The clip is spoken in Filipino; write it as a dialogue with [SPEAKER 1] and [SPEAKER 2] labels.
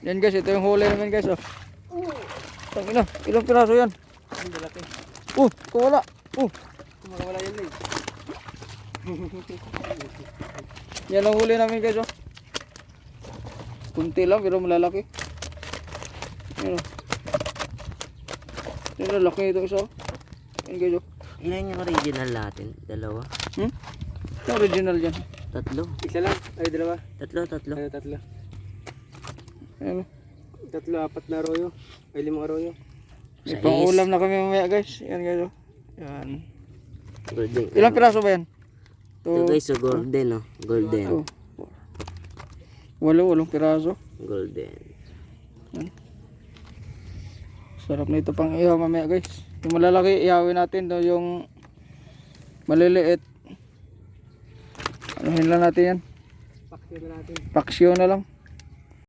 [SPEAKER 1] Yan guys, ito yung huli namin guys. Oh. Tangina, ilang piraso yan?
[SPEAKER 2] Ang lalaki.
[SPEAKER 1] Kumawala.
[SPEAKER 2] Kumawala yan eh.
[SPEAKER 1] Yan ang huli namin guys. Oh. Kunti lang pero malalaki. Yan. Yan lalaki ito isa. Yan guys. Oh.
[SPEAKER 3] Ilan yung original natin? Dalawa?
[SPEAKER 1] Ito original yan.
[SPEAKER 3] Tatlo?
[SPEAKER 2] Isa lang. Ay, dalawa.
[SPEAKER 3] Tatlo.
[SPEAKER 2] Ay, tatlo.
[SPEAKER 1] Yan.
[SPEAKER 2] Tatlo, apat na arroyo. Ay, 5 arroyo.
[SPEAKER 1] May pang-ulam na kami mamaya guys. Yan guys. Oh. Yan.
[SPEAKER 3] Golden.
[SPEAKER 1] Ilang piraso ba yan?
[SPEAKER 3] Ito guys, so golden, oh. Golden.
[SPEAKER 1] Walong piraso.
[SPEAKER 3] Golden.
[SPEAKER 1] Sarap na ito pang ihaw mamaya guys. Yung malalaki ihawin natin daw, yung maliliit anuhin lang natin yan.
[SPEAKER 2] Paksyo na natin.
[SPEAKER 1] Paksyo na lang.